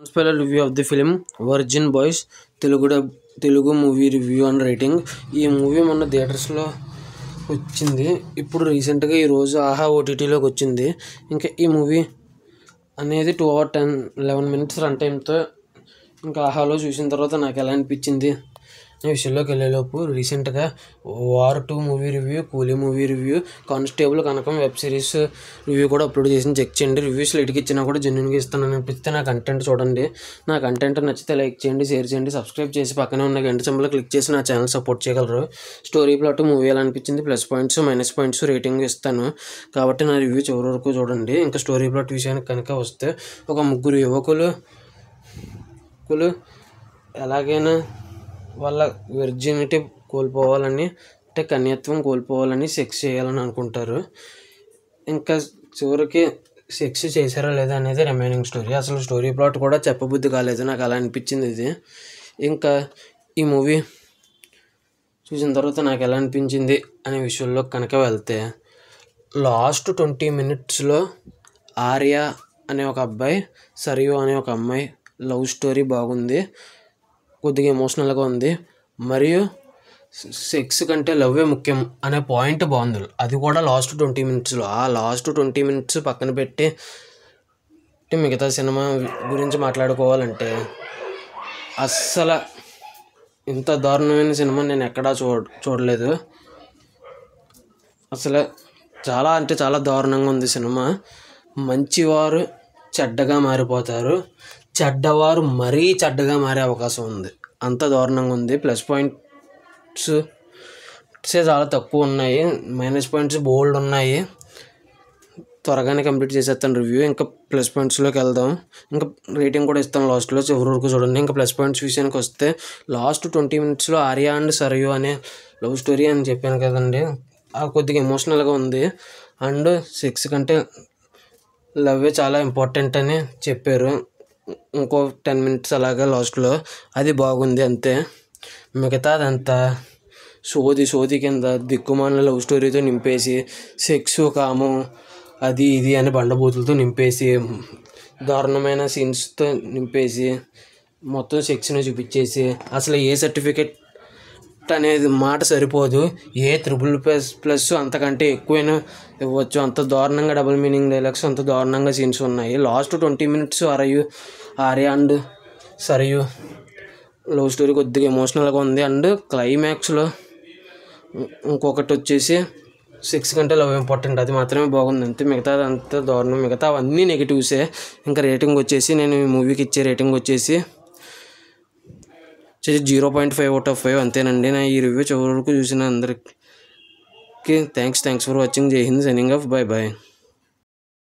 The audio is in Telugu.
Spoiler review of the film Virgin Boys Telugu movie review and rating. ఈ మూవీ మొన్న థియేటర్స్లో వచ్చింది. ఇప్పుడు రీసెంట్గా ఈరోజు ఆహా ఓటీటీలోకి వచ్చింది. ఇంకా ఈ మూవీ అనేది 2 hours 11 minutes రన్ టైంతో ఇంకా ఆహాలో చూసిన తర్వాత నాకు ఎలా అనిపించింది అనే విషయంలోకి వెళ్ళేలోపు రీసెంట్గా వార్ 2 మూవీ రివ్యూ, కూలీ మూవీ రివ్యూ, కానిస్టేబుల్ కనకం వెబ్ సిరీస్ రివ్యూ కూడా అప్లోడ్ చేసి చెక్ చేయండి. రివ్యూస్ లైట్కి ఇచ్చినా కూడా జెన్యున్గా ఇస్తానని అనిపిస్తే నా కంటెంట్ చూడండి. నా కంటెంట్ నచ్చితే లైక్ చేయండి, షేర్ చేయండి, సబ్స్క్రైబ్ చేసి పక్కనే ఉన్న గంట సింబల్ క్లిక్ చేసి నా ఛానల్ సపోర్ట్ చేయగలరు. స్టోరీ ప్లాట్ మూవీ ఎలా అనిపించింది, plus points minus points rating ఇస్తాను కాబట్టి నా రివ్యూ చివరి వరకు చూడండి. ఇంకా స్టోరీ ప్లాట్ విషయానికి కనుక వస్తే, ఒక ముగ్గురు యువకులు ఎలాగైనా వాళ్ళ విర్జినిటీ కోల్పోవాలని, అంటే కన్యత్వం కోల్పోవాలని సెక్స్ చేయాలని అనుకుంటారు. ఇంకా చివరికి సెక్స్ చేశారా లేదా అనేది రిమైనింగ్ స్టోరీ. అసలు స్టోరీ ప్లాట్ కూడా చెప్పబుద్ధి కాలేదు, నాకు అలా అనిపించింది ఇది. ఇంకా ఈ మూవీ చూసిన తర్వాత నాకు ఎలా అనిపించింది అనే విషయంలో కనుక వెళ్తే, లాస్ట్ 20 minutesలో ఆర్య అనే ఒక అబ్బాయి, సరియు అనే ఒక అమ్మాయి లవ్ స్టోరీ బాగుంది, కొద్దిగా ఎమోషనల్గా ఉంది, మరియు సెక్స్ కంటే లవ్వే ముఖ్యం అనే పాయింట్ బాగుంది. అది కూడా లాస్ట్ 20 minutesలో. ఆ లాస్ట్ 20 minutes పక్కన పెట్టి మిగతా సినిమా గురించి మాట్లాడుకోవాలంటే, అస్సలు ఇంత దారుణమైన సినిమా నేను ఎక్కడా చూడలేదు. అసలు చాలా అంటే చాలా దారుణంగా ఉంది సినిమా. మంచివారు చెడ్డగా మారిపోతారు, చెడ్డవారు మరీ చెడ్డగా మారే అవకాశం ఉంది, అంత దారుణంగా ఉంది. ప్లస్ పాయింట్స్ చాలా తక్కువ ఉన్నాయి, మైనస్ పాయింట్స్ బోల్డ్ ఉన్నాయి. త్వరగానే కంప్లీట్ చేసేస్తాను రివ్యూ. ఇంకా ప్లస్ పాయింట్స్లోకి వెళ్దాం. ఇంకా రేటింగ్ కూడా ఇస్తాను లాస్ట్లో, చివరి వరకు చూడండి. ఇంకా ప్లస్ పాయింట్స్ విషయానికి వస్తే, లాస్ట్ 20 minutesలో ఆర్య అండ్ సరియు అనే లవ్ స్టోరీ అని చెప్పాను కదండి, కొద్దిగా ఎమోషనల్గా ఉంది. అండ్ సెక్స్ కంటే లవ్వే చాలా ఇంపార్టెంట్ అని చెప్పారు. ఇంకో 10 minutes అలాగా లాస్ట్లో, అది బాగుంది అంతే. మిగతాదంతా సోది కింద దిక్కుమాలిన లవ్ స్టోరీతో నింపేసి, సెక్స్ కాము అది ఇది అని బండబూతులతో నింపేసి, దారుణమైన సీన్స్తో నింపేసి, మొత్తం సెక్స్ని చూపించేసి, అసలు ఏ సర్టిఫికెట్ అనేది మాట సరిపోదు, ఏ +++ అంతకంటే ఎక్కువైనా ఇవ్వచ్చు, అంత దారుణంగా డబుల్ మీనింగ్ డైలాగ్స్, అంత దారుణంగా సీన్స్ ఉన్నాయి. Last 20 minutes Arya and Sarayu love story కొద్దిగా ఎమోషనల్గా ఉంది. అండ్ క్లైమాక్స్లో ఇంకొకటి వచ్చేసి సెక్స్ కంటే లవ్ ఇంపార్టెంట్, అది మాత్రమే బాగుంది అంతే. మిగతాది అంతా దారుణం, మిగతా అవన్నీ నెగిటివ్సే. ఇంకా రేటింగ్ వచ్చేసి, నేను ఈ మూవీకి ఇచ్చే రేటింగ్ వచ్చేసి 0.5 out of 5 అంతేనండి. నా ఈ రివ్యూ చివరి వరకు చూసిన అందరికీ థ్యాంక్స్ ఫర్ వాచింగ్. జై హింద్, సైనింగ్ ఆఫ్, బై.